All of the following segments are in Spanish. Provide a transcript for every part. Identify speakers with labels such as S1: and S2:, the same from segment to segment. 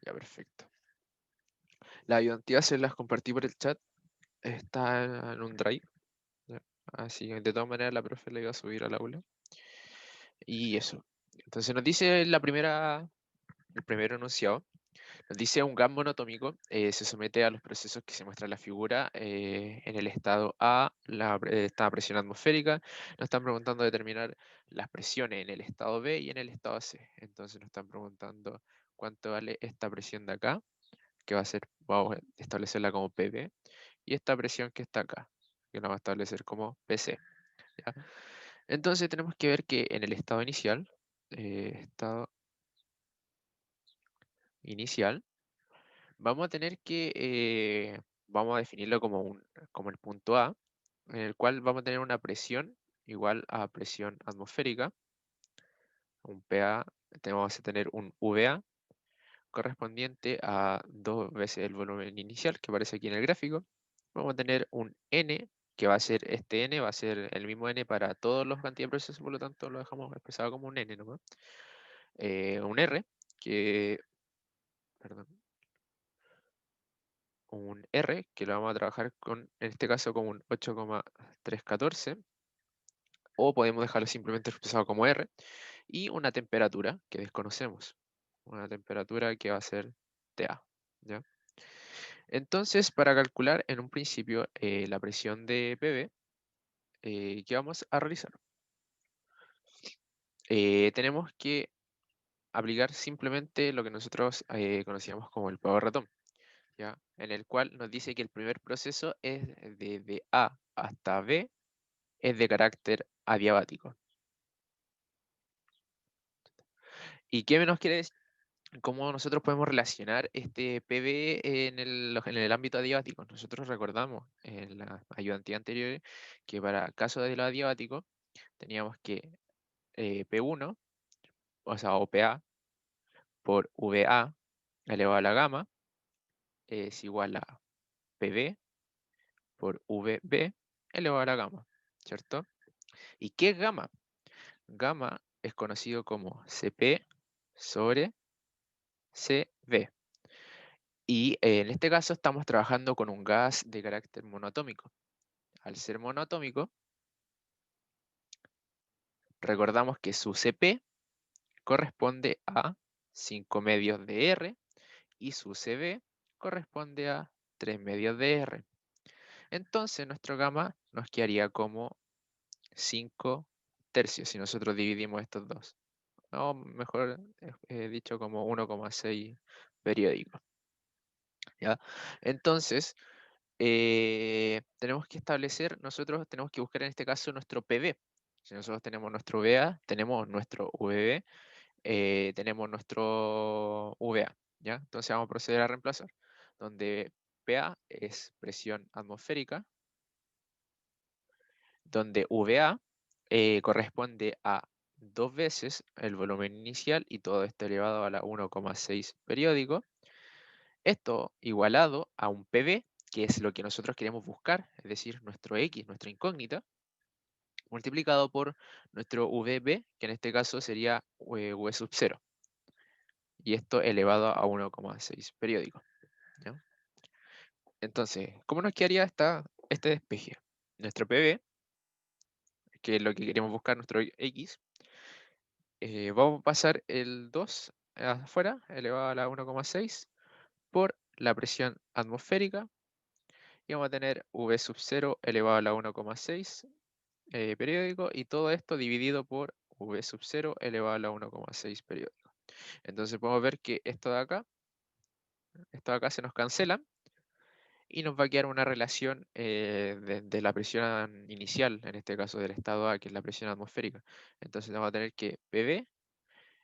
S1: Ya, perfecto. Las ayudantías se las compartí por el chat. Está en un drive. ¿Ya? Así que de todas maneras la profe la iba a subir al aula. Y eso. Entonces nos dice el primer enunciado. Nos dice un gas monotómico se somete a los procesos que se muestra en la figura en el estado A, esta presión atmosférica. Nos están preguntando determinar las presiones en el estado B y en el estado C. Entonces nos están preguntando cuánto vale esta presión de acá, que va a ser, vamos a establecerla como PB, y esta presión que está acá, que la vamos a establecer como PC. ¿Ya? Entonces tenemos que ver que en el estado inicial, vamos a tener que, vamos a definirlo como el punto A, en el cual vamos a tener una presión igual a presión atmosférica, un PA, vamos a tener un VA correspondiente a 2 veces el volumen inicial que aparece aquí en el gráfico. Vamos a tener un N, que va a ser este N, va a ser el mismo N para todos los cantidades de procesos, por lo tanto lo dejamos expresado como un N nomás. Un R, que, perdón, un R, que lo vamos a trabajar con, en este caso, como un 8,314, o podemos dejarlo simplemente expresado como R, y una temperatura que desconocemos, una temperatura que va a ser TA, ¿ya? Entonces, para calcular en un principio la presión de PB, ¿qué vamos a realizar? Tenemos que aplicar simplemente lo que nosotros conocíamos como el power ratón, ¿ya? En el cual nos dice que el primer proceso es de A hasta B, es de carácter adiabático. ¿Y qué nos quiere decir? ¿Cómo nosotros podemos relacionar este PB en el ámbito adiabático? Nosotros recordamos en la ayudantía anterior que para caso de lo adiabático teníamos que P1, o sea, o PA por VA elevado a la gamma es igual a PB por VB elevado a la gamma, ¿cierto? ¿Y qué es gamma? Gamma es conocido como CP sobre CB. Y en este caso estamos trabajando con un gas de carácter monoatómico. Al ser monoatómico, recordamos que su CP corresponde a 5 medios de R y su CB corresponde a 3 medios de R. Entonces nuestro gamma nos quedaría como 5 tercios si nosotros dividimos estos dos. O mejor dicho como 1,6 periódico. ¿Ya? Entonces, tenemos que establecer, nosotros tenemos que buscar en este caso nuestro PB. Si nosotros tenemos nuestro VA, tenemos nuestro VB, tenemos nuestro VA, ¿ya? Entonces vamos a proceder a reemplazar, donde PA es presión atmosférica, donde VA corresponde a 2 veces el volumen inicial y todo esto elevado a la 1,6 periódico. Esto igualado a un PB, que es lo que nosotros queremos buscar, es decir, nuestro X, nuestra incógnita, multiplicado por nuestro VB, que en este caso sería V sub 0, y esto elevado a 1,6 periódico, ¿ya? Entonces, ¿cómo nos quedaría este despeje? Nuestro PB, que es lo que queremos buscar, nuestro X, vamos a pasar el 2 afuera, elevado a la 1,6, por la presión atmosférica, y vamos a tener V sub 0 elevado a la 1,6 periódico, y todo esto dividido por V sub 0 elevado a la 1,6 periódico. Entonces podemos ver que esto de acá se nos cancela y nos va a quedar una relación de la presión inicial, en este caso del estado A, que es la presión atmosférica. Entonces vamos a tener que PB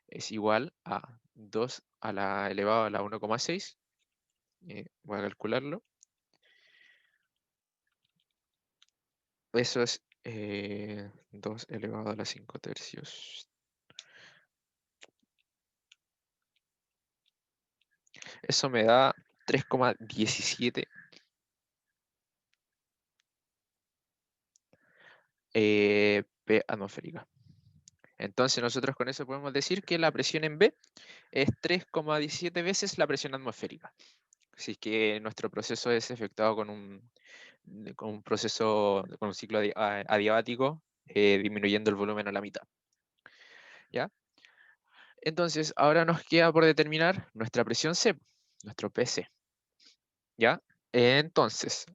S1: es igual a 2 a la elevado a la 1,6. Voy a calcularlo. Eso es 2 elevado a la 5 tercios. Eso me da 3,17 P atmosférica. Entonces nosotros con eso podemos decir que la presión en B es 3,17 veces la presión atmosférica. Si es que nuestro proceso es efectuado con un proceso, con un ciclo adiabático, disminuyendo el volumen a la mitad. ¿Ya? Entonces, ahora nos queda por determinar nuestra presión C, nuestro PC. ¿Ya? Entonces,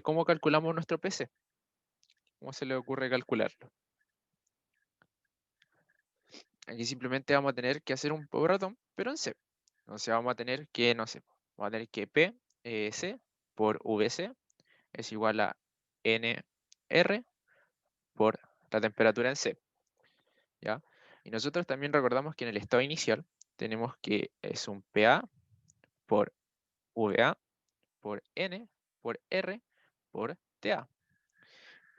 S1: ¿cómo calculamos nuestro PC? ¿Cómo se le ocurre calcularlo? Aquí simplemente vamos a tener que hacer un power atom, pero en C. Entonces vamos a tener que, no sé, vamos a tener que P, C por VC es igual a NR por la temperatura en C. ¿Ya? Y nosotros también recordamos que en el estado inicial tenemos que es un PA por VA por N por R por TA.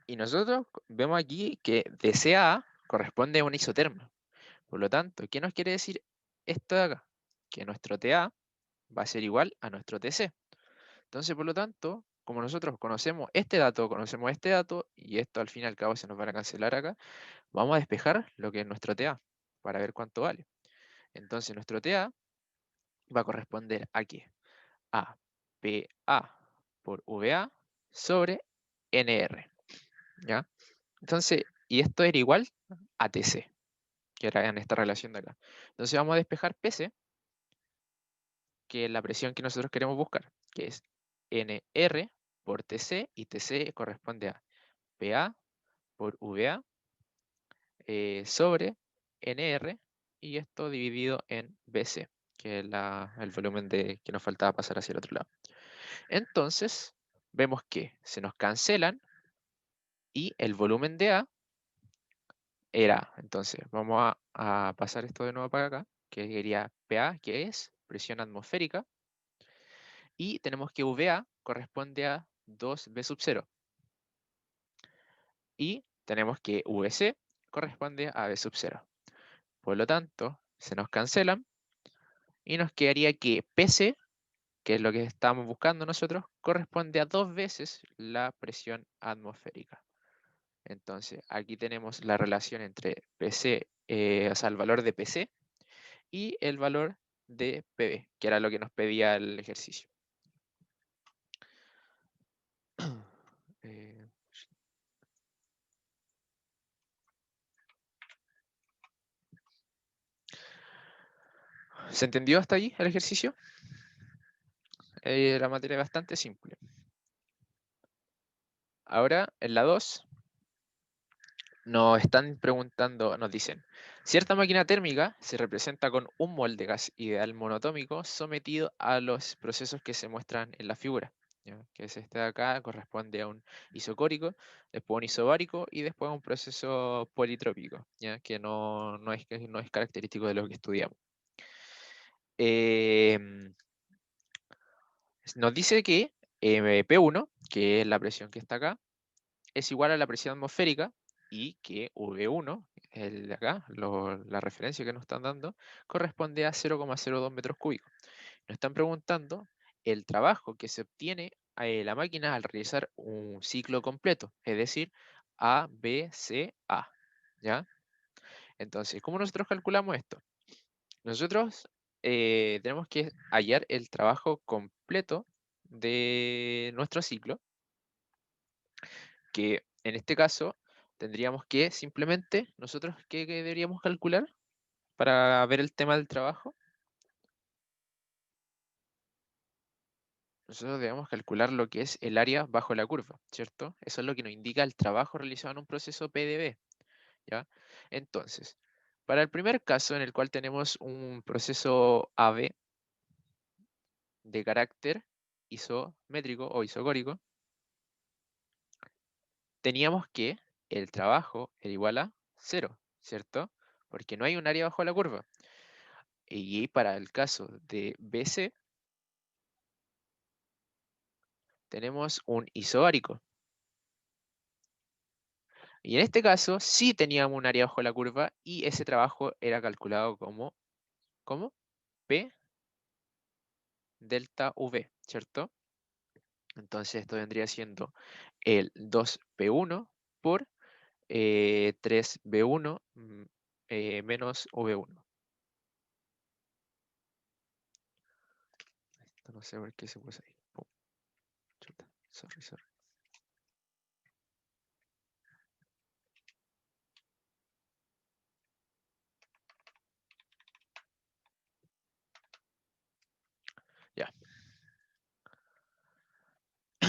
S1: Y nosotros vemos aquí que DCA corresponde a una isoterma. Por lo tanto, ¿qué nos quiere decir esto de acá? Que nuestro TA va a ser igual a nuestro TC. Entonces, por lo tanto, como nosotros conocemos este dato, y esto al fin y al cabo se nos va a cancelar acá, vamos a despejar lo que es nuestro TA para ver cuánto vale. Entonces, nuestro TA va a corresponder a qué? A PA por VA sobre NR. ¿Ya? Entonces, y esto era igual a TC, que era en esta relación de acá. Entonces vamos a despejar PC, que es la presión que nosotros queremos buscar, que es NR por TC, y TC corresponde a PA por VA sobre NR, y esto dividido en BC, que es el volumen que nos faltaba pasar hacia el otro lado. Entonces, vemos que se nos cancelan y el volumen de A era, entonces, vamos a pasar esto de nuevo para acá, que sería PA, que es presión atmosférica, y tenemos que VA corresponde a 2B sub 0, y tenemos que VC corresponde a B sub 0. Por lo tanto, se nos cancelan, y nos quedaría que PC, que es lo que estamos buscando nosotros, corresponde a 2 veces la presión atmosférica. Entonces, aquí tenemos la relación entre PC, o sea, el valor de PC y el valor de PB, que era lo que nos pedía el ejercicio. Eh, ¿Se entendió hasta ahí el ejercicio? La materia es bastante simple. Ahora, en la 2, nos están preguntando, nos dicen, cierta máquina térmica se representa con un mol de gas ideal monotómico sometido a los procesos que se muestran en la figura. ¿Ya? Que es este de acá, corresponde a un isocórico, después un isobárico y después a un proceso politrópico, ¿ya? Que no es característico de lo que estudiamos. Em, Nos dice que P1, que es la presión que está acá, es igual a la presión atmosférica, y que V1, el de acá, la referencia que nos están dando, corresponde a 0,02 metros cúbicos. Nos están preguntando el trabajo que se obtiene la máquina al realizar un ciclo completo, es decir, A, B, C, A. ¿Ya? Entonces, ¿cómo nosotros calculamos esto? Nosotros tenemos que hallar el trabajo completo de nuestro ciclo, que en este caso tendríamos que simplemente, nosotros, ¿qué deberíamos calcular para ver el tema del trabajo? Nosotros debemos calcular lo que es el área bajo la curva, ¿cierto? Eso es lo que nos indica el trabajo realizado en un proceso PdB, ¿ya? Entonces, para el primer caso en el cual tenemos un proceso AB de carácter isométrico o isocórico, teníamos que el trabajo era igual a 0, ¿cierto? Porque no hay un área bajo la curva. Y para el caso de BC, tenemos un isobárico. Y en este caso sí teníamos un área bajo la curva, y ese trabajo era calculado como P delta V, ¿cierto? Entonces esto vendría siendo el 2P1 por 3B1 menos V1. Esto no sé por qué se puso ahí. Pum, chuta, sorry, sorry. Ya.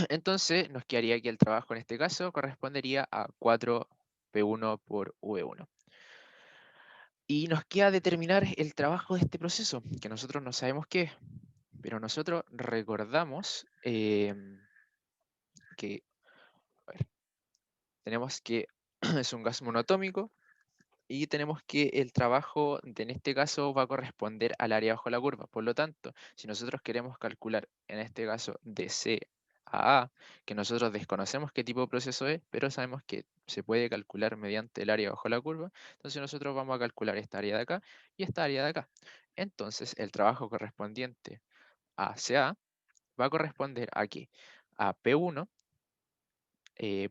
S1: Entonces nos quedaría que el trabajo en este caso correspondería a 4P1 por V1. Y nos queda determinar el trabajo de este proceso, que nosotros no sabemos qué es, pero nosotros recordamos que, a ver, tenemos que es un gas monoatómico y tenemos que el trabajo en este caso va a corresponder al área bajo la curva. Por lo tanto, si nosotros queremos calcular en este caso de C a A, que nosotros desconocemos qué tipo de proceso es, pero sabemos que se puede calcular mediante el área bajo la curva, entonces nosotros vamos a calcular esta área de acá y esta área de acá. Entonces, el trabajo correspondiente a CA va a corresponder aquí a P1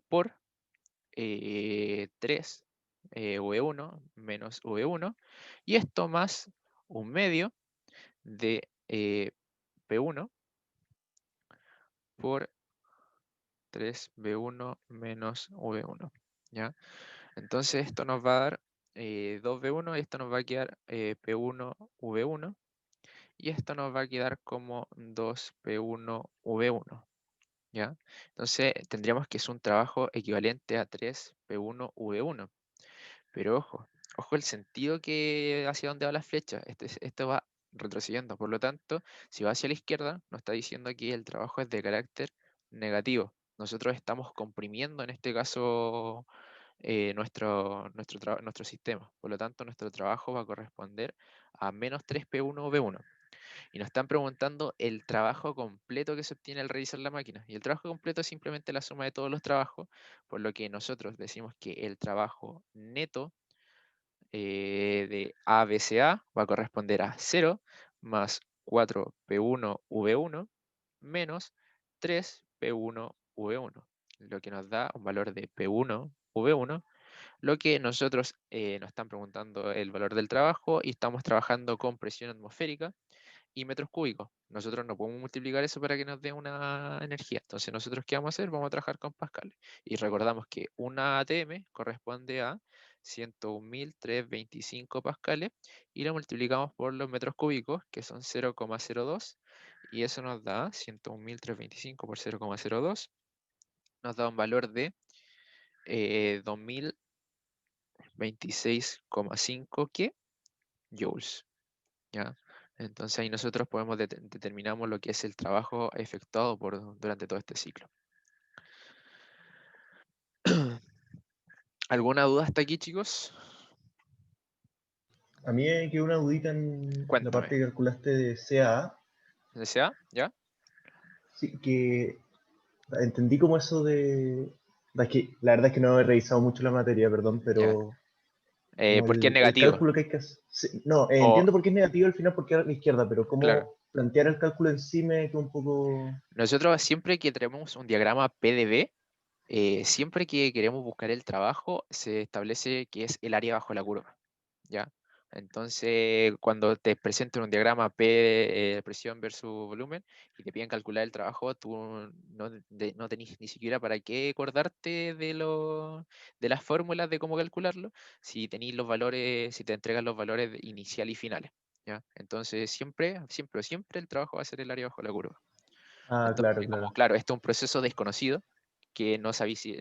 S1: por 3 V1 menos V1 y esto más un medio de P1 por 3V1 menos V1, ¿ya? Entonces esto nos va a dar 2V1 y esto nos va a quedar P1 V1 y esto nos va a quedar como 2P1 V1, ¿ya? Entonces tendríamos que es un trabajo equivalente a 3P1 V1. Pero ojo, ojo el sentido que hacia dónde va la flecha. Esto va retrocediendo. Por lo tanto, si va hacia la izquierda, nos está diciendo que el trabajo es de carácter negativo. Nosotros estamos comprimiendo en este caso nuestro sistema. Por lo tanto, nuestro trabajo va a corresponder a menos 3P1V1. Y nos están preguntando el trabajo completo que se obtiene al revisar la máquina. Y el trabajo completo es simplemente la suma de todos los trabajos, por lo que nosotros decimos que el trabajo neto de ABCA va a corresponder a 0 más 4P1V1 menos 3P1V1, lo que nos da un valor de P1V1, lo que nosotros nos están preguntando el valor del trabajo y estamos trabajando con presión atmosférica y metros cúbicos. Nosotros no podemos multiplicar eso para que nos dé una energía. Entonces, nosotros, ¿qué vamos a hacer? Vamos a trabajar con pascales. Y recordamos que una ATM corresponde a 101.325 pascales y lo multiplicamos por los metros cúbicos, que son 0,02, y eso nos da 101.325 por 0,02, nos da un valor de 2026,5 ¿qué? Joules. ¿Ya? Entonces ahí nosotros podemos determinamos lo que es el trabajo efectuado durante todo este ciclo. ¿Alguna duda hasta aquí, chicos?
S2: A mí me quedó una dudita en la
S1: Cuéntame.
S2: parte que calculaste de CAA,
S1: ¿Desea? ¿Ya?
S2: sí, que entendí como eso de... que la verdad es que no he revisado mucho la materia, perdón,
S1: ¿Ya?
S2: pero como
S1: ¿Por qué es
S2: el
S1: negativo?
S2: cálculo que hay que hacer... sí, no,
S1: O,
S2: entiendo por qué es negativo al final porque era a la izquierda, pero
S1: claro,
S2: cómo plantear el cálculo en sí me quedó un poco...
S1: nosotros siempre que tenemos un diagrama PDB, siempre que queremos buscar el trabajo, se establece que es el área bajo la curva, ¿ya? Entonces, cuando te presenten un diagrama P, presión versus volumen, y te piden calcular el trabajo, tú no tenés ni siquiera para qué acordarte de las fórmulas de cómo calcularlo, si tenéis los valores, si te entregan los valores inicial y finales, ¿ya? Entonces, siempre, siempre, siempre el trabajo va a ser el área bajo la curva.
S2: Ah, claro,
S1: Entonces, como
S2: claro.
S1: claro, esto es un proceso desconocido, que no,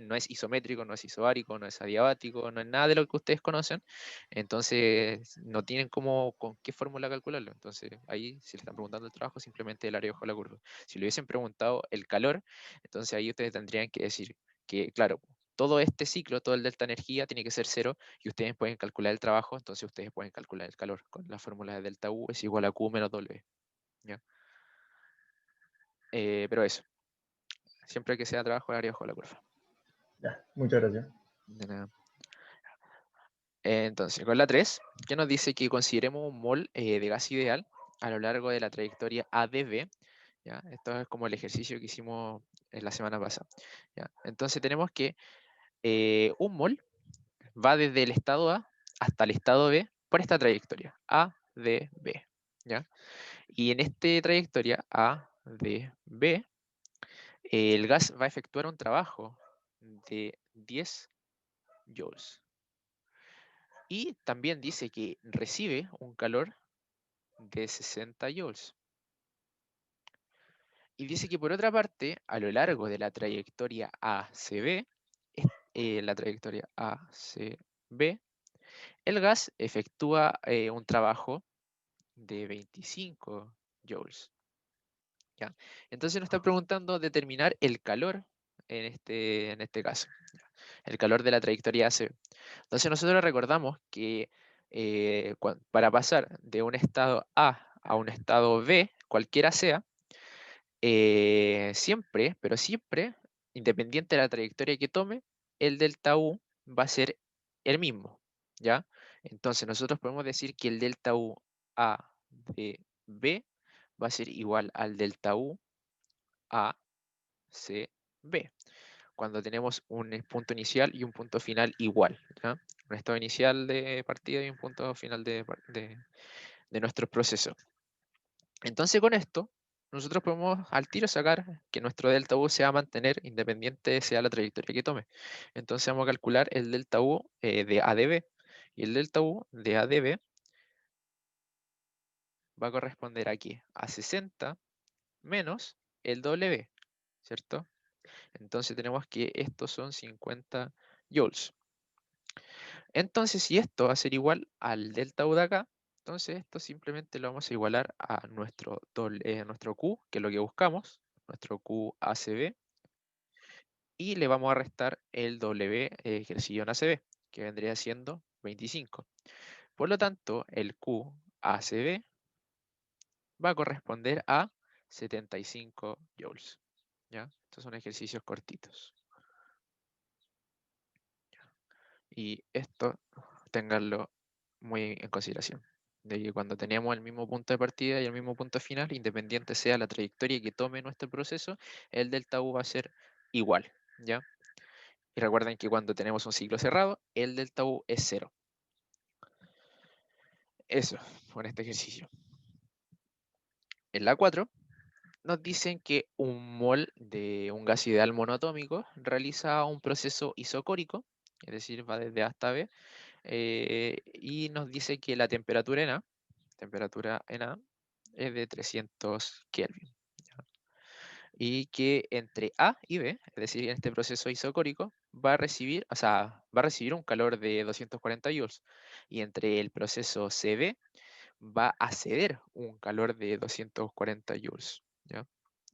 S1: no es isométrico, no es isobárico, no es adiabático, no es nada de lo que ustedes conocen, entonces no tienen cómo, con qué fórmula calcularlo. Entonces ahí, si le están preguntando el trabajo, simplemente el área bajo la curva. Si le hubiesen preguntado el calor, entonces ahí ustedes tendrían que decir que, claro, todo este ciclo, todo el delta energía tiene que ser cero y ustedes pueden calcular el trabajo, entonces ustedes pueden calcular el calor con la fórmula de delta U es igual a Q menos W. ¿Ya? Pero eso. Siempre que sea trabajo, área bajo la curva.
S2: Ya, muchas gracias.
S1: De nada. Entonces, con la 3 que nos dice que consideremos un mol de gas ideal a lo largo de la trayectoria ADB. ¿Ya? Esto es como el ejercicio que hicimos en la semana pasada. ¿Ya? Entonces tenemos que un mol va desde el estado A hasta el estado B por esta trayectoria, A, D, B, ¿ya? Y en esta trayectoria A, D, B, el gas va a efectuar un trabajo de 10 joules. Y también dice que recibe un calor de 60 joules. Y dice que por otra parte, a lo largo de la trayectoria ACB, la trayectoria ACB, el gas efectúa un trabajo de 25 joules. ¿Ya? Entonces nos está preguntando determinar el calor en este caso, ¿ya? El calor de la trayectoria ACB. Entonces nosotros recordamos que para pasar de un estado A un estado B, cualquiera sea, siempre, pero siempre, independiente de la trayectoria que tome, el delta U va a ser el mismo, ¿ya? Entonces nosotros podemos decir que el delta U A de B va a ser igual al delta U A C B, cuando tenemos un punto inicial y un punto final igual, ¿ya? Un estado inicial de partida y un punto final de nuestro proceso. Entonces con esto, nosotros podemos al tiro sacar que nuestro delta U se va a mantener independiente sea la trayectoria que tome. Entonces vamos a calcular el delta U de A de B. Y el delta U de A de B va a corresponder aquí a 60 menos el W, ¿cierto? Entonces tenemos que estos son 50 joules. Entonces si esto va a ser igual al delta U de acá, entonces esto simplemente lo vamos a igualar a nuestro Q, que es lo que buscamos, nuestro QACB, y le vamos a restar el W ejercicio en ACB, que vendría siendo 25. Por lo tanto, el QACB va a corresponder a 75 joules. ¿Ya? Estos son ejercicios cortitos. Y esto, ténganlo muy en consideración, de que cuando tenemos el mismo punto de partida y el mismo punto final, independiente sea la trayectoria que tome nuestro proceso, el delta U va a ser igual, ¿ya? Y recuerden que cuando tenemos un ciclo cerrado, el delta U es cero. Eso, con este ejercicio. En la 4 nos dicen que un mol de un gas ideal monoatómico realiza un proceso isocórico, es decir, va desde A hasta B, y nos dice que la temperatura en A es de 300 Kelvin. ¿Ya? Y que entre A y B, es decir, en este proceso isocórico, va a recibir, o sea, va a recibir un calor de 240 joules. Y entre el proceso CB va a ceder un calor de 240 joules. ¿Ya?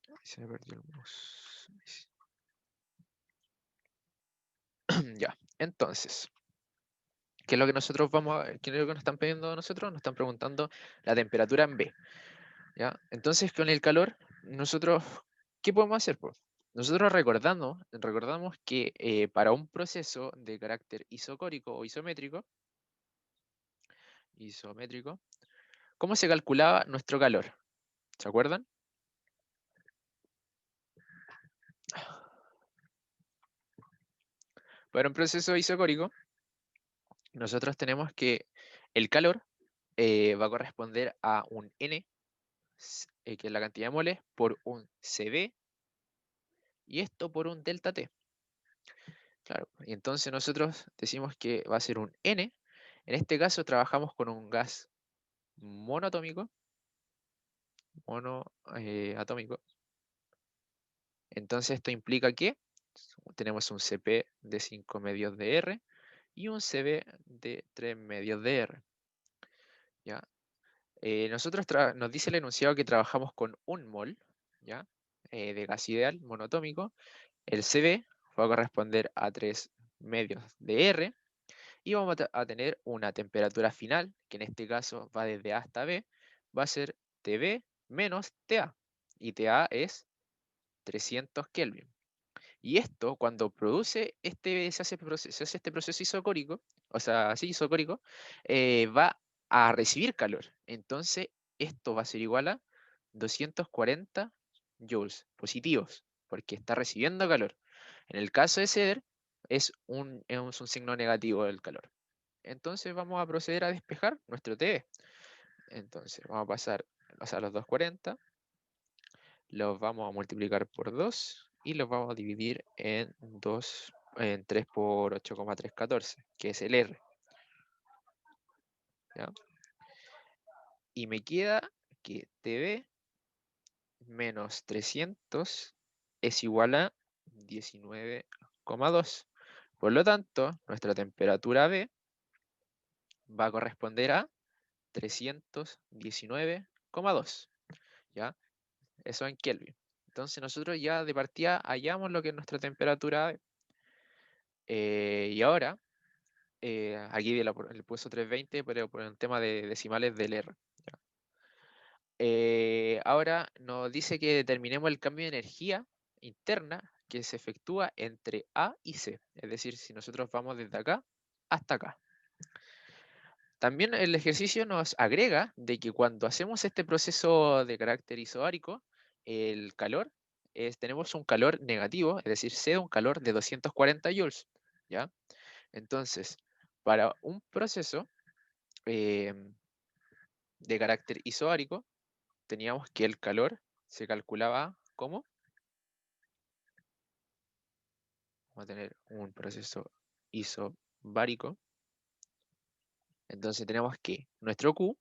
S1: Ahí se me perdió el mouse. Ya, entonces, ¿qué es lo que nosotros qué es lo que nos están pidiendo a nosotros? Nos están preguntando la temperatura en B. ¿Ya? Entonces, con el calor, nosotros, ¿qué podemos hacer, pues? Nosotros recordamos que para un proceso de carácter isocórico o isométrico, ¿cómo se calculaba nuestro calor? ¿Se acuerdan? Para un proceso isocórico, nosotros tenemos que el calor va a corresponder a un N, que es la cantidad de moles, por un CB, y esto por un delta T. Claro, y entonces nosotros decimos que va a ser un N. En este caso trabajamos con un gas monoatómico, monoatómico. Entonces esto implica que tenemos un Cp de 5 medios de R y un Cb de 3 medios de R. ¿Ya? Nos dice el enunciado que trabajamos con un mol, ¿ya? De gas ideal monoatómico. El Cb va a corresponder a 3 medios de R y vamos a tener una temperatura final, que en este caso va desde A hasta B, va a ser Tb menos Ta, y Ta es 300 Kelvin. Y esto, cuando se hace este proceso isocórico, o sea, sí, isocórico, va a recibir calor. Entonces, esto va a ser igual a 240 joules positivos, porque está recibiendo calor. En el caso de ceder, es un signo negativo del calor. Entonces vamos a proceder a despejar nuestro TV. Entonces vamos a pasar, o sea, los 240, los vamos a multiplicar por 2 y los vamos a dividir en 3 por 8,314, que es el R, ¿ya? Y me queda que TV menos 300 es igual a 19,2. Por lo tanto, nuestra temperatura B va a corresponder a 319,2, ¿ya? Eso en Kelvin. Entonces nosotros ya de partida hallamos lo que es nuestra temperatura B. Y ahora, aquí le puso 320, pero por el tema de decimales del R. ¿Ya? Ahora nos dice que determinemos el cambio de energía interna que se efectúa entre A y C. Es decir, si nosotros vamos desde acá hasta acá. También el ejercicio nos agrega de que cuando hacemos este proceso de carácter isobárico, el calor tenemos un calor negativo, es decir, C un calor de 240 joules, ¿ya? Entonces, para un proceso de carácter isobárico, teníamos que el calor se calculaba como, vamos a tener un proceso isobárico, entonces tenemos que nuestro Q,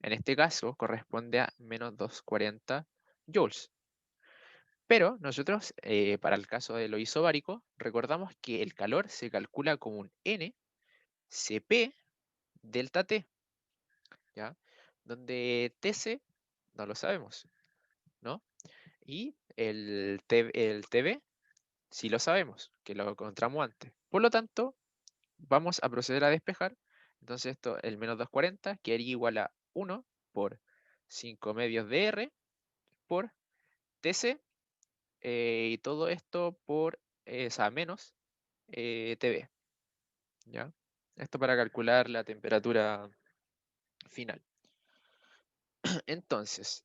S1: en este caso, corresponde a menos 240 joules. Pero nosotros, para el caso de lo isobárico, recordamos que el calor se calcula como un N Cp delta T, ¿ya? Donde Tc no lo sabemos, ¿no? Y el Tb sí lo sabemos, que lo encontramos antes. Por lo tanto, vamos a proceder a despejar. Entonces esto, el menos 240, quedaría igual a 1 por 5 medios de R por Tc, y todo esto por, o sea, menos TB, ¿ya? Esto para calcular la temperatura final. Entonces,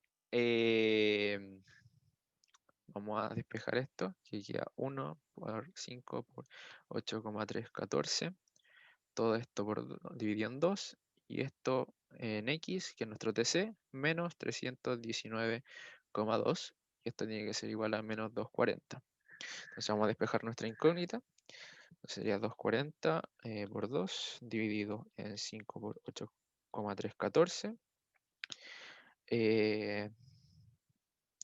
S1: vamos a despejar esto, que queda 1 por 5 por 8,314. Todo esto dividido en 2, y esto en X, que es nuestro TC, menos 319,2. Y esto tiene que ser igual a menos 240. Entonces vamos a despejar nuestra incógnita. Sería 240 por 2 dividido en 5 por 8,314.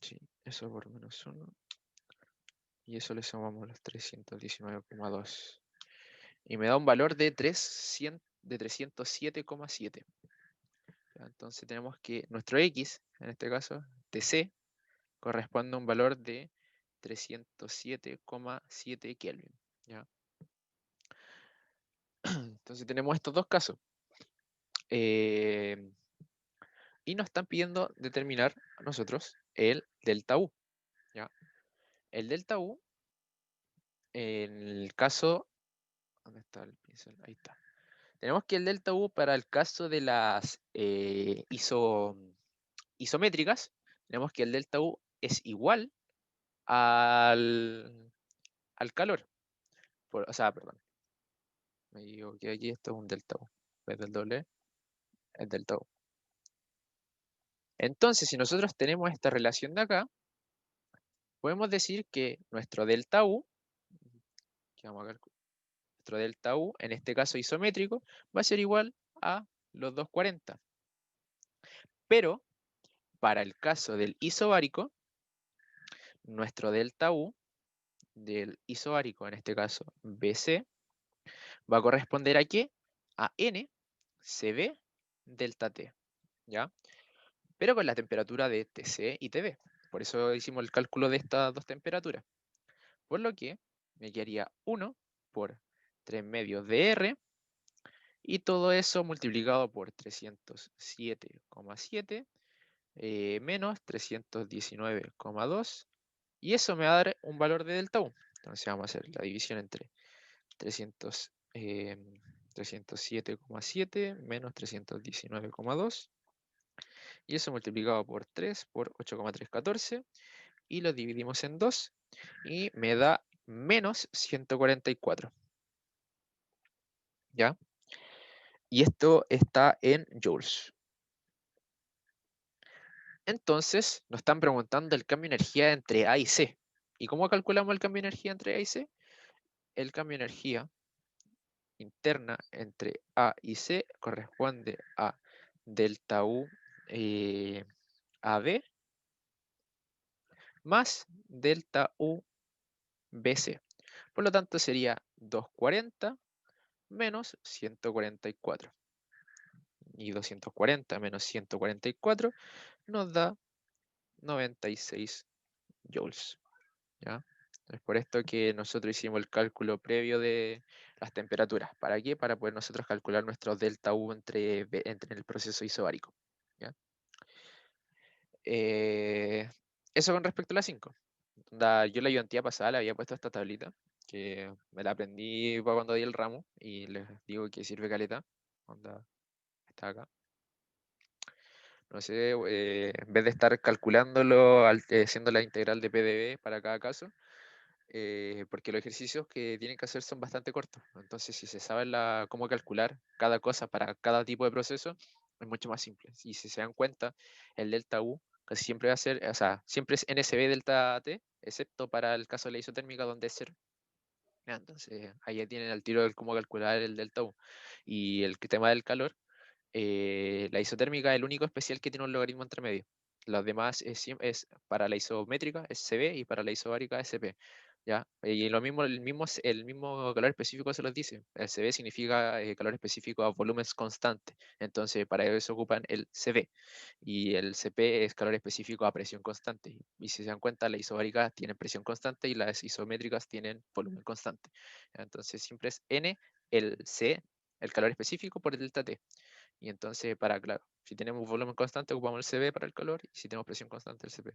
S1: Sí, eso por menos 1. Y eso le sumamos los 319,2. Y me da un valor de 307,7. Entonces tenemos que nuestro X, en este caso, TC, corresponde a un valor de 307,7 Kelvin, ¿ya? Entonces tenemos estos dos casos. Eh, y nos están pidiendo determinar a nosotros el delta U, ¿ya? El delta U, en el caso, ¿dónde está el pincel? Ahí está. Tenemos que el delta U para el caso de las isométricas, tenemos que el delta U es igual al calor. O sea, perdón, me equivoqué aquí, esto es un delta U. En vez del doble, es delta U. Entonces, si nosotros tenemos esta relación de acá, podemos decir que nuestro delta U, que vamos a calcular, nuestro delta U, en este caso isométrico, va a ser igual a los 240. Pero, para el caso del isobárico, nuestro delta U del isobárico, en este caso BC, va a corresponder a ¿qué? A N CB delta T, ¿ya? Pero con la temperatura de TC y TB. Por eso hicimos el cálculo de estas dos temperaturas. Por lo que me quedaría 1 por 3 medios de R, y todo eso multiplicado por 307,7 menos 319,2, y eso me va a dar un valor de delta U. Entonces vamos a hacer la división entre 307,7 menos 319,2, y eso multiplicado por 3 por 8,314, y lo dividimos en 2 y me da menos 144. ¿Ya? Y esto está en joules. Entonces, nos están preguntando el cambio de energía entre A y C. ¿Y cómo calculamos el cambio de energía entre A y C? El cambio de energía interna entre A y C corresponde a delta U AB más delta U BC. Por lo tanto, sería 240 menos 144. Y 240 menos 144 nos da 96 joules. ¿Ya? Es por esto que nosotros hicimos el cálculo previo de las temperaturas. ¿Para qué? Para poder nosotros calcular nuestro delta U entre el proceso isobárico. ¿Ya? Eh, Eso con respecto a la 5. Yo la ayudantía pasada le había puesto esta tablita, que me la aprendí para cuando di el ramo, y les digo que sirve caleta. Onda, está acá. No sé, en vez de estar calculándolo, haciendo la integral de PdV para cada caso, porque los ejercicios que tienen que hacer son bastante cortos. Entonces, si se sabe cómo calcular cada cosa para cada tipo de proceso, es mucho más simple. Y si se dan cuenta, el delta U casi siempre va a ser, o sea, siempre es NSB delta T, excepto para el caso de la isotérmica, donde es cero. Ya, entonces, ahí ya tienen al tiro de cómo calcular el delta U. Y el tema del calor, la isotérmica es el único especial que tiene un logaritmo entre medio. Los demás es para la isométrica es CB y para la isobárica es CP. ¿Ya? Y lo mismo, el mismo calor específico se los dice. El CB significa calor específico a volúmenes constantes. Entonces, para eso ocupan el CB. Y el CP es calor específico a presión constante. Y si se dan cuenta, las isobáricas tienen presión constante y las isométricas tienen volumen constante. Entonces, siempre es N, el C, el calor específico, por el delta T. Y entonces, claro, si tenemos volumen constante, ocupamos el CB para el calor, y si tenemos presión constante, el CP.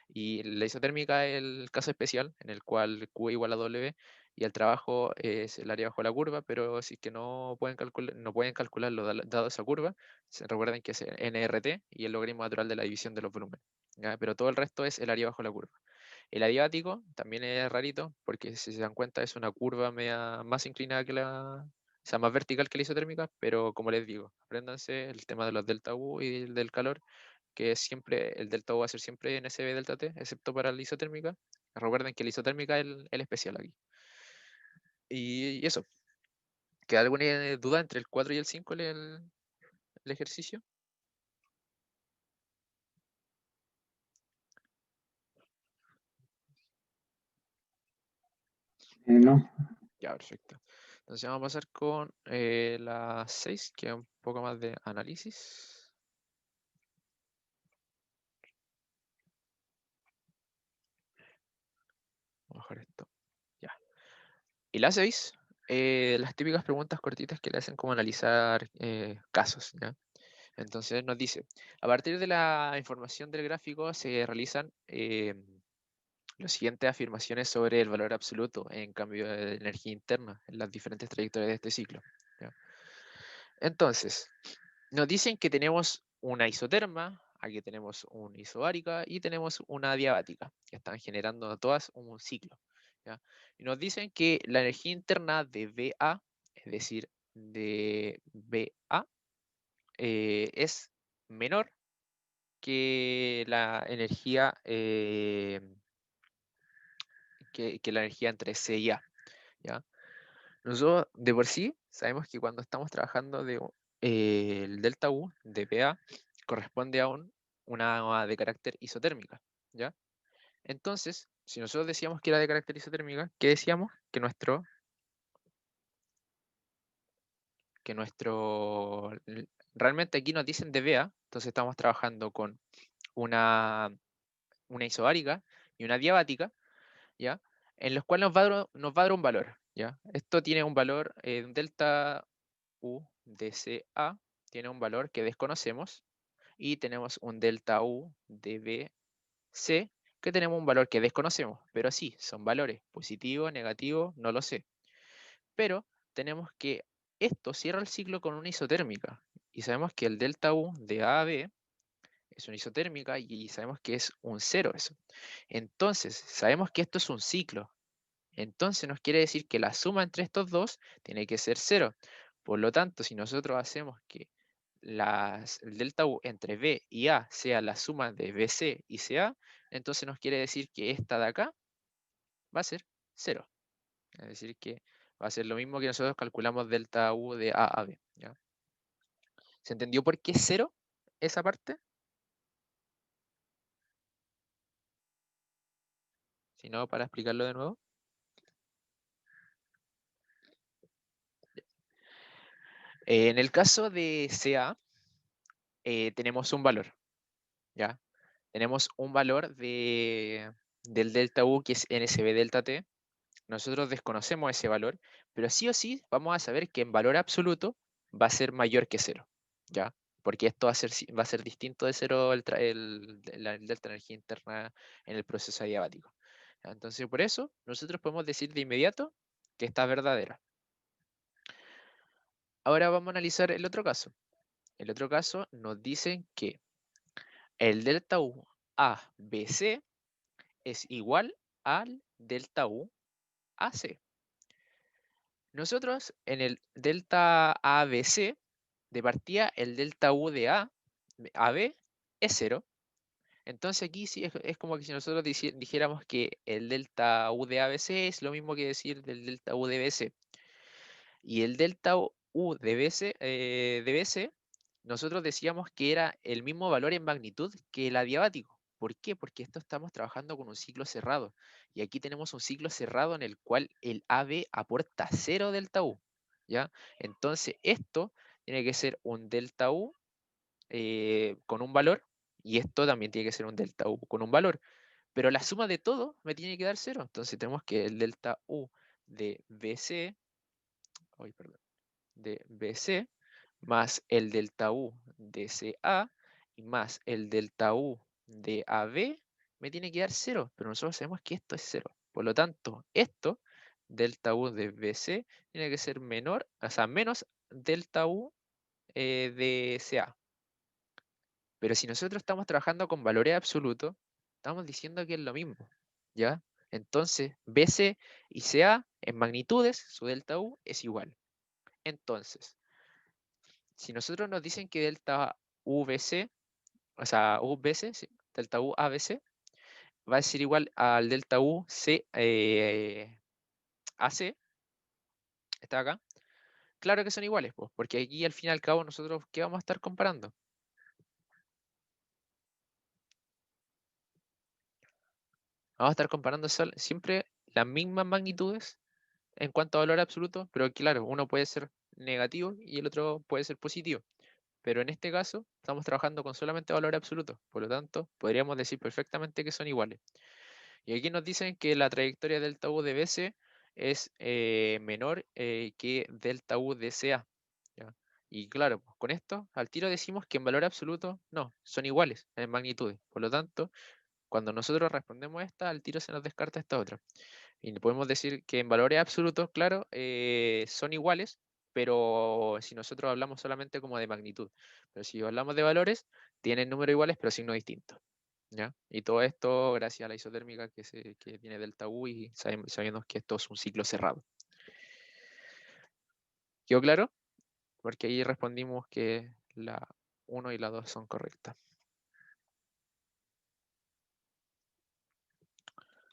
S1: Y la isotérmica es el caso especial, en el cual Q igual a W, y el trabajo es el área bajo la curva, pero si es que no pueden calcularlo dado esa curva, recuerden que es NRT y el logaritmo natural de la división de los volúmenes. ¿Ya? Pero todo el resto es el área bajo la curva. El adiabático también es rarito, porque si se dan cuenta es una curva más inclinada o sea, más vertical que la isotérmica, pero como les digo, apréndanse el tema de los delta U y el del calor, que es siempre, el delta U va a ser siempre NSB delta T, excepto para la isotérmica. Recuerden que la isotérmica es el especial aquí. Y eso, ¿queda alguna duda entre el 4 y el 5 el ejercicio?
S3: No.
S1: Ya, perfecto. Entonces vamos a pasar con la 6, que es un poco más de análisis. Vamos a bajar esto. Ya. Y la 6, las típicas preguntas cortitas que le hacen como analizar casos, ¿ya? Entonces nos dice, a partir de la información del gráfico se realizan las siguientes afirmaciones sobre el valor absoluto en cambio de energía interna en las diferentes trayectorias de este ciclo. ¿Ya? Entonces, nos dicen que tenemos una isoterma, aquí tenemos una isobárica y tenemos una adiabática, que están generando todas un ciclo. ¿Ya? Y nos dicen que la energía interna de BA, es decir, de BA, es menor que la energía que la energía entre C y A. ¿Ya? Nosotros de por sí sabemos que cuando estamos trabajando el delta U de PA corresponde a una de carácter isotérmica, ¿ya? Entonces, si nosotros decíamos que era de carácter isotérmica, ¿qué decíamos? Realmente aquí nos dicen de BA, entonces estamos trabajando con una, una isobárica y una diabática, ¿ya? En los cuales nos va a dar un valor, ¿ya? Esto tiene un valor, un delta U de CA tiene un valor que desconocemos, y tenemos un delta U de BC que tenemos un valor que desconocemos, pero sí, son valores positivo, negativo, no lo sé. Pero tenemos que esto cierra el ciclo con una isotérmica, y sabemos que el delta U de A a B es una isotérmica y sabemos que es un cero eso. Entonces, sabemos que esto es un ciclo. Entonces nos quiere decir que la suma entre estos dos tiene que ser cero. Por lo tanto, si nosotros hacemos que el delta U entre B y A sea la suma de BC y CA, entonces nos quiere decir que esta de acá va a ser cero. Es decir, que va a ser lo mismo que nosotros calculamos delta U de A a B. ¿Ya? ¿Se entendió por qué cero esa parte? Si no, para explicarlo de nuevo. En el caso de CA, tenemos un valor, ¿ya? Tenemos un valor del delta U que es NSB delta T. Nosotros desconocemos ese valor, pero sí o sí vamos a saber que en valor absoluto va a ser mayor que cero, ¿ya? Porque esto va a ser distinto de cero el delta energía interna en el proceso adiabático. ¿Ya? Entonces, por eso, nosotros podemos decir de inmediato que esta es verdadera. Ahora vamos a analizar el otro caso. El otro caso nos dicen que el delta U ABC es igual al delta U AC. Nosotros en el delta ABC, de partida, el delta U de AB es cero. Entonces aquí sí es como que si nosotros dijéramos que el delta U de ABC es lo mismo que decir del delta U de BC. Y el delta U de BC, nosotros decíamos que era el mismo valor en magnitud que el adiabático. ¿Por qué? Porque esto estamos trabajando con un ciclo cerrado. Y aquí tenemos un ciclo cerrado en el cual el AB aporta 0 delta U. ¿Ya? Entonces esto tiene que ser un delta U con un valor, y esto también tiene que ser un delta U con un valor. Pero la suma de todo me tiene que dar 0. Entonces tenemos que el delta U de BC, ay, perdón, de BC más el delta U de CA y más el delta U de AB me tiene que dar 0, pero nosotros sabemos que esto es 0. Por lo tanto, esto, delta U de BC, tiene que ser menor, o sea, menos delta U de CA. Pero si nosotros estamos trabajando con valores absolutos, estamos diciendo que es lo mismo, ¿ya? Entonces, BC y CA en magnitudes, su delta U es igual. Entonces, si nosotros nos dicen que delta UVC, o sea, UVC, sí, delta U ABC, va a ser igual al delta U C, AC, está acá. Claro que son iguales, pues, porque aquí al fin y al cabo nosotros, ¿qué vamos a estar comparando? Vamos a estar comparando siempre las mismas magnitudes en cuanto a valor absoluto, pero claro, uno puede ser negativo y el otro puede ser positivo. Pero en este caso estamos trabajando con solamente valor absoluto, por lo tanto podríamos decir perfectamente que son iguales. Y aquí nos dicen que la trayectoria delta U de BC es menor que delta U de CA. ¿Ya? Y claro, pues, con esto al tiro decimos que en valor absoluto no, son iguales en magnitudes. Por lo tanto, cuando nosotros respondemos esta, al tiro se nos descarta esta otra. Y podemos decir que en valores absolutos, claro, son iguales, pero si nosotros hablamos solamente como de magnitud. Pero si hablamos de valores, tienen números iguales, pero signos distintos. ¿Ya? Y todo esto gracias a la isotérmica que tiene delta U y sabiendo que esto es un ciclo cerrado. ¿Quedó claro? Porque ahí respondimos que la 1 y la 2 son correctas.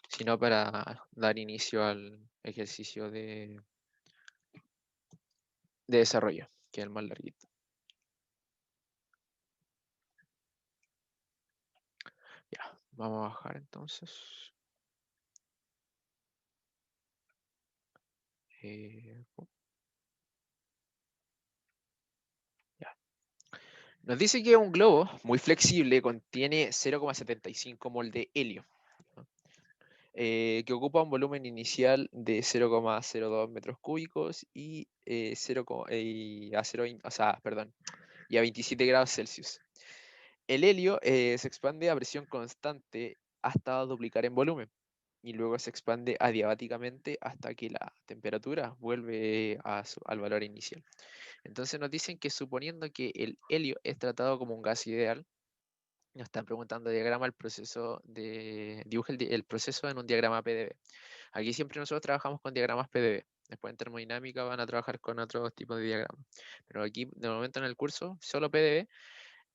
S1: Sino para dar inicio al ejercicio de desarrollo, que es el más larguito. Ya, vamos a bajar entonces. Oh, ya. Nos dice que un globo muy flexible contiene 0,75 mol de helio, ¿no? Que ocupa un volumen inicial de 0,02 metros cúbicos y, 0, y a 0, o sea, perdón, y a 27 grados Celsius. El helio se expande a presión constante hasta duplicar en volumen y luego se expande adiabáticamente hasta que la temperatura vuelve al valor inicial. Entonces nos dicen que suponiendo que el helio es tratado como un gas ideal, nos están preguntando diagrama el proceso de dibuje el proceso en un diagrama PDB. Aquí siempre nosotros trabajamos con diagramas PDB. Después en termodinámica van a trabajar con otros tipos de diagramas. Pero aquí, de momento en el curso, solo PDB.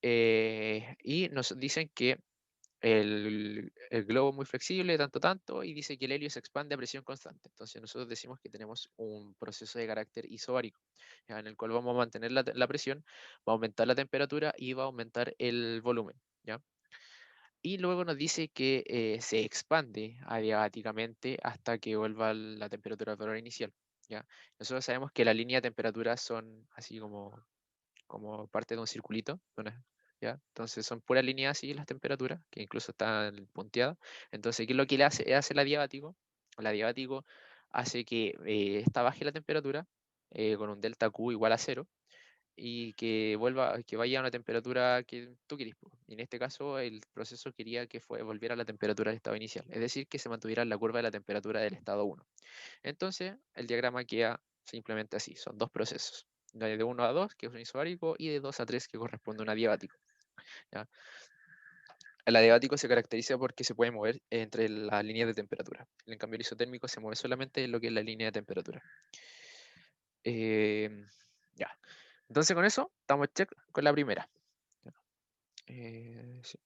S1: Y nos dicen que el globo es muy flexible, tanto, y dice que el helio se expande a presión constante. Entonces nosotros decimos que tenemos un proceso de carácter isobárico, ya, en el cual vamos a mantener la presión, va a aumentar la temperatura y va a aumentar el volumen. ¿Ya? Y luego nos dice que se expande adiabáticamente hasta que vuelva la temperatura al valor inicial. ¿Ya? Nosotros sabemos que las líneas de temperatura son así como parte de un circulito, ¿ya? Entonces son puras líneas así las temperaturas, que incluso están punteadas. Entonces, ¿qué es lo que le hace el adiabático? El adiabático hace que esta baje la temperatura con un delta Q igual a cero y que vaya a una temperatura que tú querís, po. Y en este caso, el proceso quería que volviera a la temperatura del estado inicial, es decir, que se mantuviera en la curva de la temperatura del estado 1. Entonces, el diagrama queda simplemente así, son dos procesos, de 1 a 2, que es un isobárico, y de 2 a 3, que corresponde a un adiabático. ¿Ya? El adiabático se caracteriza porque se puede mover entre las líneas de temperatura. En cambio, el isotérmico se mueve solamente en lo que es la línea de temperatura. Eh, ya. Entonces, con eso, estamos check con la primera. Sí.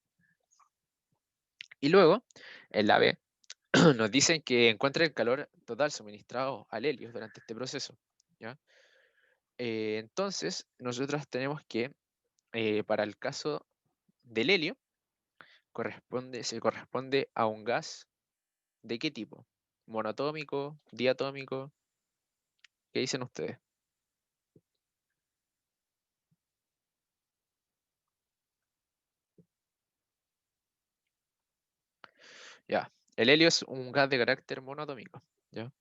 S1: Y luego, en la B, nos dicen que encuentra el calor total suministrado al helio durante este proceso. ¿Ya? Entonces, nosotros tenemos que, para el caso del helio, se corresponde a un gas ¿de qué tipo? ¿Monoatómico? ¿Diatómico? ¿Qué dicen ustedes? Ya. El helio es un gas de carácter monoatómico. ¿Ya?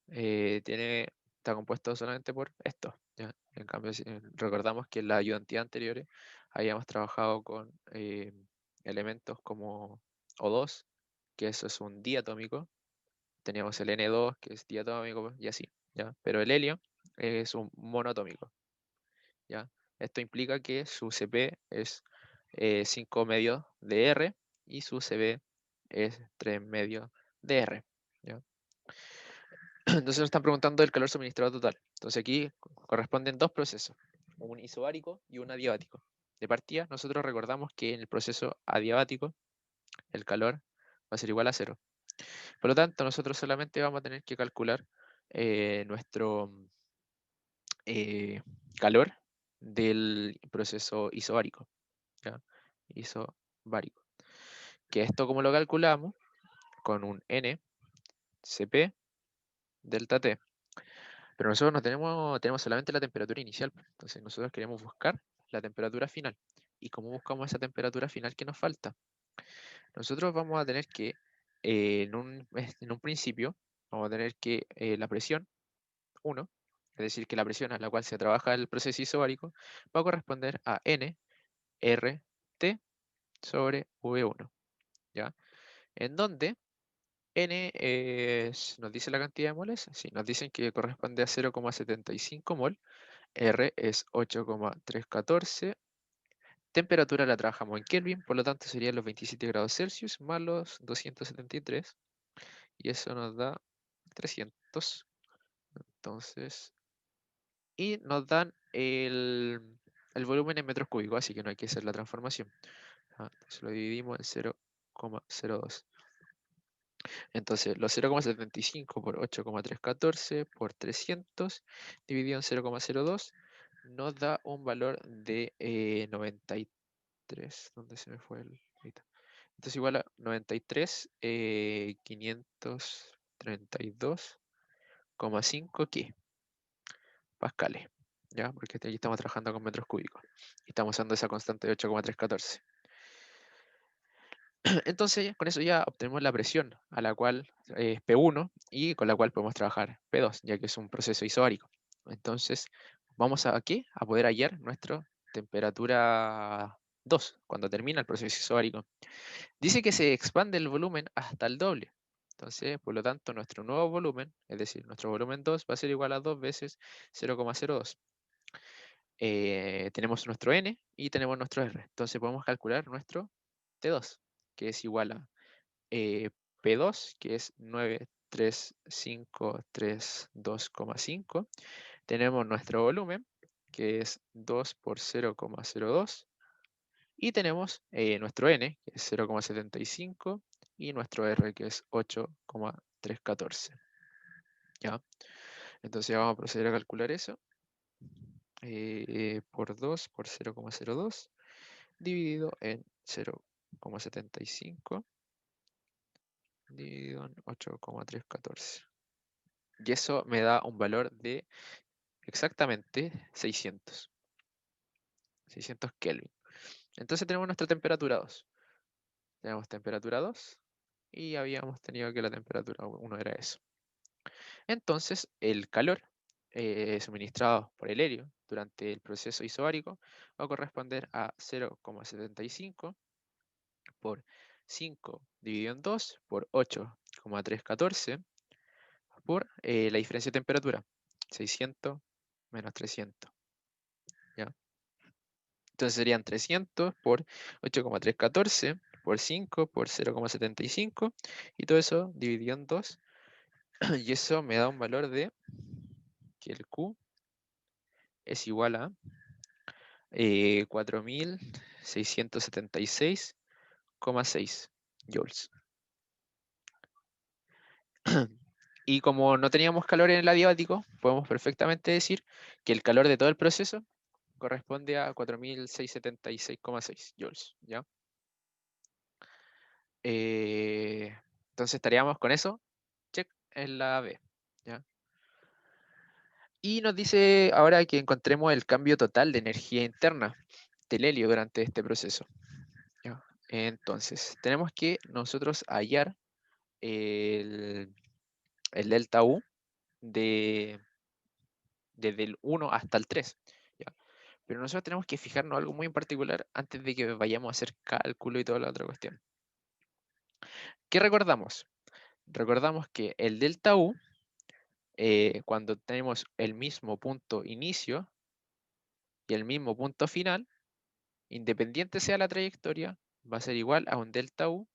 S1: Está compuesto solamente por esto. ¿Ya? En cambio, si recordamos que en las ayudantías anteriores habíamos trabajado con elementos como O2, que eso es un diatómico. Teníamos el N2, que es diatómico, y así. ¿Ya? Pero el helio es un monoatómico. ¿Ya? Esto implica que su Cp es 5 medios de R y su Cv es 3 medios de R. ¿Ya? Entonces nos están preguntando el calor suministrado total. Entonces aquí corresponden dos procesos, un isobárico y un adiabático. De partida, nosotros recordamos que en el proceso adiabático el calor va a ser igual a cero. Por lo tanto, nosotros solamente vamos a tener que calcular nuestro eh, calor del proceso isobárico. ¿Ya? Isobárico. Que esto como lo calculamos con un N Cp delta T. Pero nosotros no tenemos solamente la temperatura inicial. Entonces nosotros queremos buscar la temperatura final. ¿Y cómo buscamos esa temperatura final que nos falta? Nosotros vamos a tener que, en un principio, vamos a tener que la presión 1, es decir, que la presión a la cual se trabaja el proceso isobárico, va a corresponder a N R T sobre V1. ¿Ya? En donde N nos dice la cantidad de moles, sí, nos dicen que corresponde a 0,75 mol, R es 8,314, temperatura la trabajamos en Kelvin, por lo tanto serían los 27 grados Celsius más los 273, y eso nos da 300. Entonces, y nos dan el volumen en metros cúbicos, así que no hay que hacer la transformación. Entonces lo dividimos en 0,02. Entonces, los 0,75 por 8,314 por 300 dividido en 0,02 nos da un valor de 93. ¿Dónde se me fue el? Ahí está. Entonces, igual a 93, 532,5 ¿qué? Pascales. ¿Ya? Porque aquí estamos trabajando con metros cúbicos. Y estamos usando esa constante de 8,314. Entonces, con eso ya obtenemos la presión, a la cual es P1 y con la cual podemos trabajar P2, ya que es un proceso isobárico. Entonces, vamos a aquí a poder hallar nuestra temperatura 2 cuando termina el proceso isobárico. Dice que se expande el volumen hasta el doble. Entonces, por lo tanto, nuestro nuevo volumen, es decir, nuestro volumen 2 va a ser igual a 2 veces 0,02. Tenemos nuestro N y tenemos nuestro R. Entonces podemos calcular nuestro T2, que es igual a P2, que es 9 3532,5. Tenemos nuestro volumen, que es 2 por 0,02. Y tenemos nuestro n, que es 0,75, y nuestro r, que es 8,314. ¿Ya? Entonces vamos a proceder a calcular eso. Por 2 por 0,02 dividido en 0,75 dividido en 8,314. Y eso me da un valor de exactamente 600 Kelvin. Entonces tenemos nuestra temperatura 2. Tenemos temperatura 2 y habíamos tenido que la temperatura 1 era eso. Entonces el calor suministrado por el helio durante el proceso isobárico va a corresponder a 0,75 por 5 dividido en 2 por 8,314 por la diferencia de temperatura, 600 menos 300. ¿Ya? Entonces serían 300 por 8,314 por 5 por 0,75 y todo eso dividido en 2 y eso me da un valor de que el Q es igual a 4676,6 joules. Y como no teníamos calor en el adiabático, podemos perfectamente decir que el calor de todo el proceso corresponde a 4676,6 joules, ¿ya? Entonces estaríamos con eso, check, en la B, ¿ya? Y nos dice ahora que encontremos el cambio total de energía interna del helio durante este proceso, ¿ya? Entonces, tenemos que nosotros hallar el, el delta U de, desde el 1 hasta el 3, ¿ya? Pero nosotros tenemos que fijarnos algo muy en particular antes de que vayamos a hacer cálculo y toda la otra cuestión. ¿Qué recordamos? Recordamos que el delta U, cuando tenemos el mismo punto inicio y el mismo punto final, independiente sea la trayectoria, va a ser igual a un delta U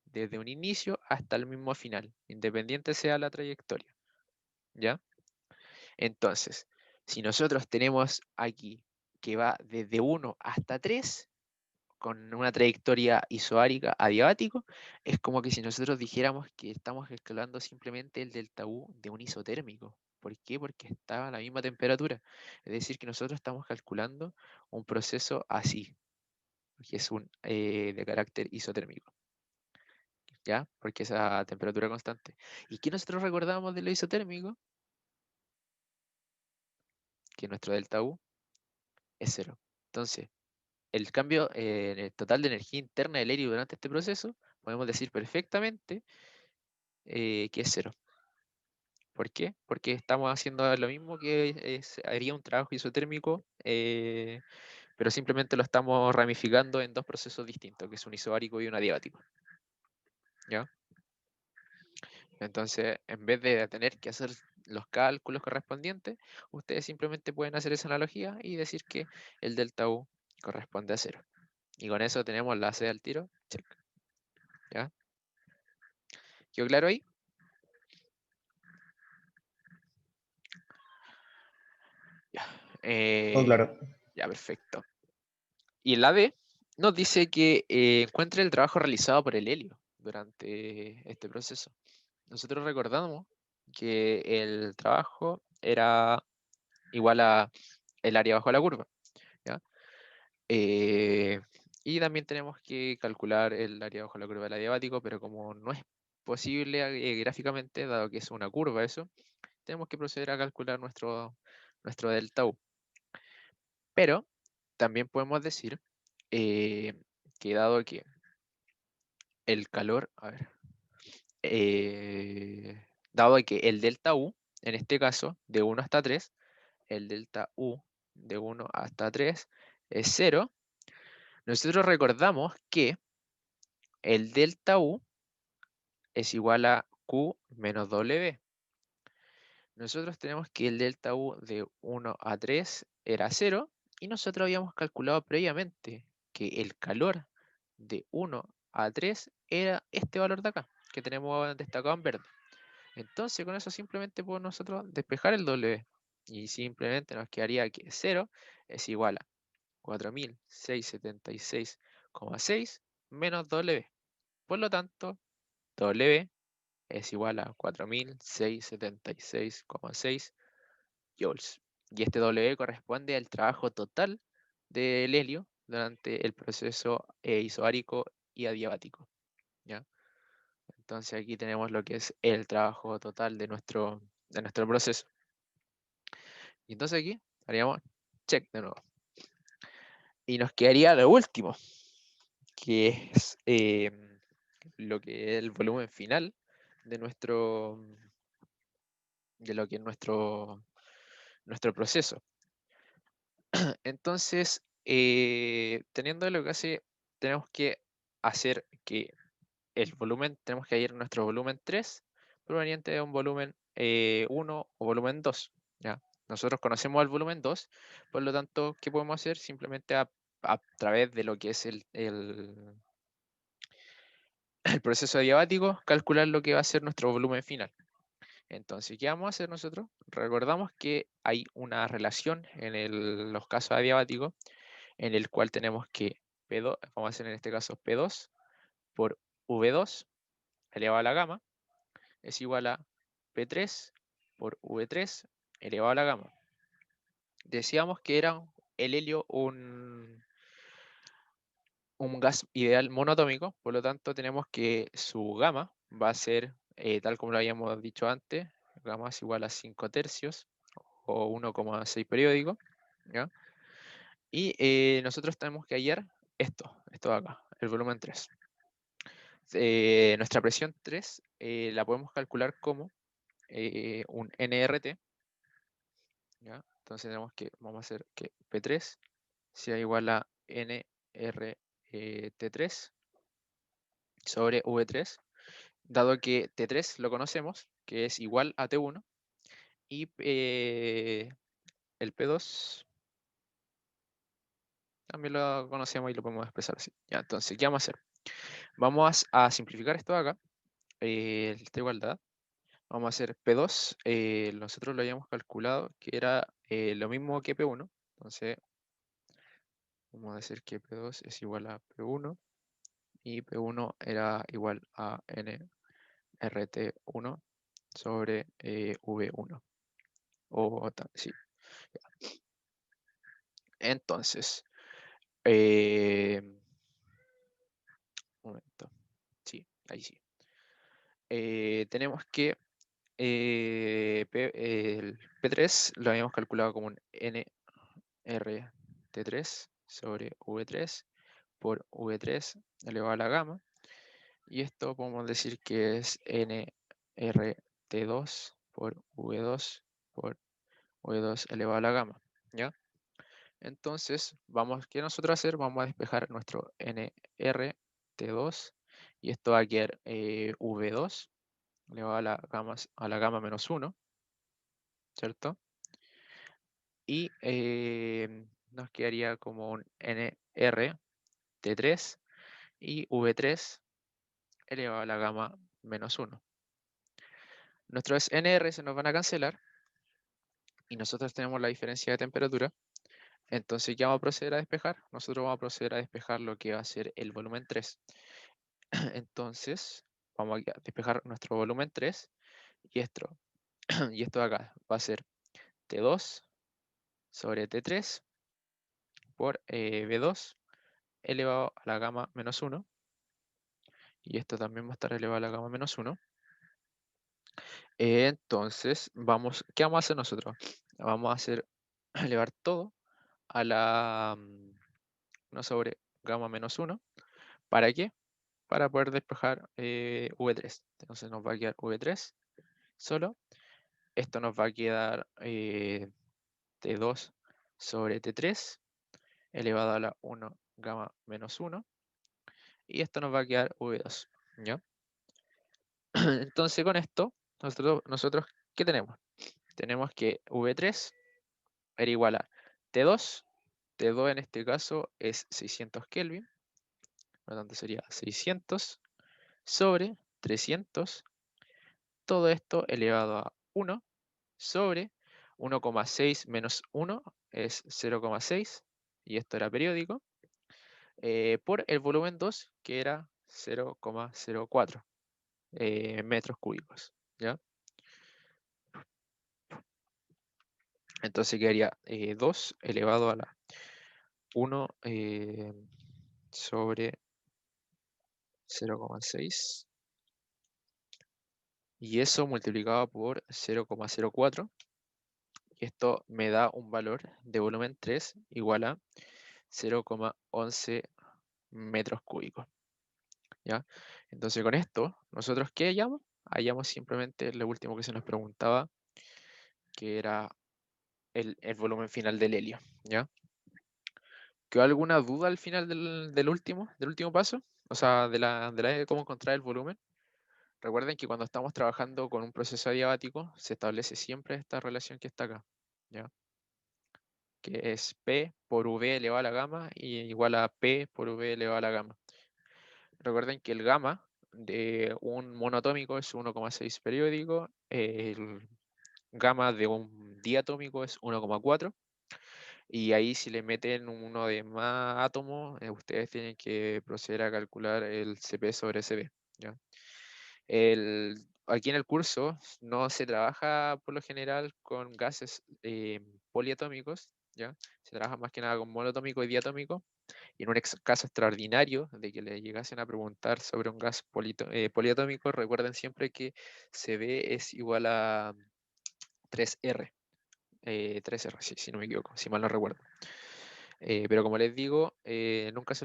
S1: desde un inicio hasta el mismo final, independiente sea la trayectoria, ¿ya? Entonces, si nosotros tenemos aquí que va desde 1 hasta 3, con una trayectoria isoárica adiabático, es como que si nosotros dijéramos que estamos calculando simplemente el delta U de un isotérmico. ¿Por qué? Porque está a la misma temperatura. Es decir, que nosotros estamos calculando un proceso así, que es de carácter isotérmico, ¿ya? Porque esa temperatura constante. ¿Y qué nosotros recordamos de lo isotérmico? Que nuestro delta U es cero. Entonces, el cambio en el total de energía interna del helio durante este proceso, podemos decir perfectamente que es cero. ¿Por qué? Porque estamos haciendo lo mismo que haría un trabajo isotérmico, pero simplemente lo estamos ramificando en dos procesos distintos, que es un isobárico y un adiabático, ¿ya? Entonces, en vez de tener que hacer los cálculos correspondientes, ustedes simplemente pueden hacer esa analogía y decir que el delta U corresponde a cero. Y con eso tenemos la C al tiro, check, ¿ya? ¿Quedó claro ahí? Ya.
S2: Todo claro.
S1: Ya, perfecto. Y en la B nos dice que encuentre el trabajo realizado por el helio durante este proceso. Nosotros recordamos que el trabajo era igual a el área bajo la curva, ¿ya? Eh, y también tenemos que calcular el área bajo la curva del adiabático, pero como no es posible gráficamente, dado que es una curva eso, tenemos que proceder a calcular nuestro delta U. Pero también podemos decir que dado que el calor, a ver, dado que el delta U, en este caso, de 1 hasta 3, el delta U de 1 hasta 3 es cero, nosotros recordamos que el delta U es igual a Q menos W. Nosotros tenemos que el delta U de 1 a 3 era cero y nosotros habíamos calculado previamente que el calor de 1 a 3 era este valor de acá, que tenemos destacado en verde. Entonces con eso simplemente podemos nosotros despejar el W. Y simplemente nos quedaría que 0 es igual a 4676,6 menos W. Por lo tanto, W es igual a 4676,6 joules. Y este W corresponde al trabajo total del helio durante el proceso isobárico y adiabático, ¿ya? Entonces aquí tenemos lo que es el trabajo total de nuestro proceso. Y entonces aquí haríamos check de nuevo. Y nos quedaría lo último, que es lo que es el volumen final de de lo que es nuestro proceso. Entonces, teniendo lo que hace, tenemos que hacer que tenemos que hallar nuestro volumen 3 proveniente de un volumen 1 o volumen 2, ¿ya? Nosotros conocemos el volumen 2, por lo tanto, ¿qué podemos hacer? Simplemente a través de lo que es el proceso adiabático, calcular lo que va a ser nuestro volumen final. Entonces, ¿qué vamos a hacer nosotros? Recordamos que hay una relación en los casos adiabáticos en el cual tenemos que P2, vamos a hacer en este caso P2 por V2 elevado a la gamma es igual a P3 por V3 elevado a la gamma. Decíamos que era el helio un gas ideal monoatómico, por lo tanto tenemos que su gamma va a ser, tal como lo habíamos dicho antes, gamma es igual a 5 tercios o 1,6 periódico, ¿ya? Y nosotros tenemos que hallar esto de acá, el volumen 3. Nuestra presión 3 la podemos calcular como un NRT, ¿ya? Entonces vamos a hacer que P3 sea igual a NRT3 sobre V3, dado que T3 lo conocemos, que es igual a T1, y el P2 también lo conocemos y lo podemos expresar así. Ya, entonces, ¿qué vamos a hacer? Vamos a simplificar esto de acá, esta igualdad. Vamos a hacer P2, nosotros lo habíamos calculado que era lo mismo que P1, entonces vamos a decir que P2 es igual a P1 y P1 era igual a NRT1 sobre V1. Sí. Entonces, eh, un momento. Sí, ahí sí. Tenemos que el P3 lo habíamos calculado como un NRT3 sobre V3 por V3 elevado a la gamma. Y esto podemos decir que es NRT2 por V2 por V2 elevado a la gamma, ¿ya? Entonces, ¿qué nosotros hacer? Vamos a despejar nuestro NRT2 y esto va a quedar V2 elevado a la gamma menos 1, ¿cierto? Y nos quedaría como un NRT3 y V3 elevado a la gamma menos 1. Nuestros NR se nos van a cancelar y nosotros tenemos la diferencia de temperatura. Entonces, ¿qué vamos a proceder a despejar? Nosotros vamos a proceder a despejar lo que va a ser el volumen 3. Entonces, vamos a despejar nuestro volumen 3 y y esto de acá va a ser T2 sobre T3 por V2 elevado a la gamma menos 1. Y esto también va a estar elevado a la gamma menos 1. Entonces, ¿qué vamos a hacer nosotros? Vamos a hacer elevar todo a la 1 sobre gamma menos 1. ¿Para qué? Para poder despejar V3. Entonces nos va a quedar V3 solo. Esto nos va a quedar T2 sobre T3 elevado a la 1 gamma menos 1. Y esto nos va a quedar V2, ¿ya? Entonces con esto, nosotros ¿qué tenemos? Tenemos que V3 era igual a T2. T2 en este caso es 600 Kelvin. Por lo tanto sería 600 sobre 300 todo esto elevado a 1 sobre 1,6 menos 1 es 0,6, y esto era periódico, por el volumen 2, que era 0,04 metros cúbicos, ¿ya? Entonces quedaría 2 elevado a la 1 sobre 0,6, y eso multiplicado por 0,04, y esto me da un valor de volumen 3 igual a 0,11 metros cúbicos, ¿ya? Entonces con esto, ¿nosotros qué hallamos? Hallamos simplemente lo último que se nos preguntaba, que era el volumen final del helio, ¿ya? ¿Quedó alguna duda al final del último paso? O sea, de cómo encontrar el volumen. Recuerden que cuando estamos trabajando con un proceso adiabático, se establece siempre esta relación que está acá, ¿ya? Que es P por V elevado a la gamma y igual a P por V elevado a la gamma. Recuerden que el gamma de un monoatómico es 1,6 periódico, el gamma de un diatómico es 1,4, y ahí si le meten uno de más átomos, ustedes tienen que proceder a calcular el CP sobre CB, ¿ya? Aquí en el curso no se trabaja por lo general con gases poliatómicos, ¿ya? Se trabaja más que nada con monoatómico y diatómico. Y en un caso extraordinario de que le llegasen a preguntar sobre un gas poliatómico, recuerden siempre que CB es igual a 3R. 3R, sí, si no me equivoco, si mal no recuerdo. Pero como les digo, casi nunca se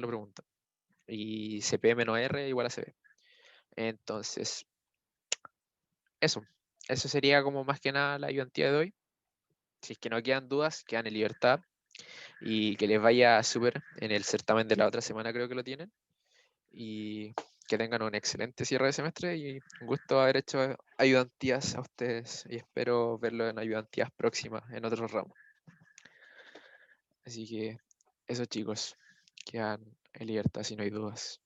S1: lo preguntan. Y CP menos R igual a CB. Entonces, eso. Eso sería como más que nada la ayudantía de hoy. Si es que no quedan dudas, quedan en libertad. Y que les vaya súper en el certamen de la otra semana, creo que lo tienen. Y que tengan un excelente cierre de semestre, y un gusto haber hecho ayudantías a ustedes, y espero verlo en ayudantías próximas en otros ramos. Así que eso, chicos, quedan en libertad si no hay dudas.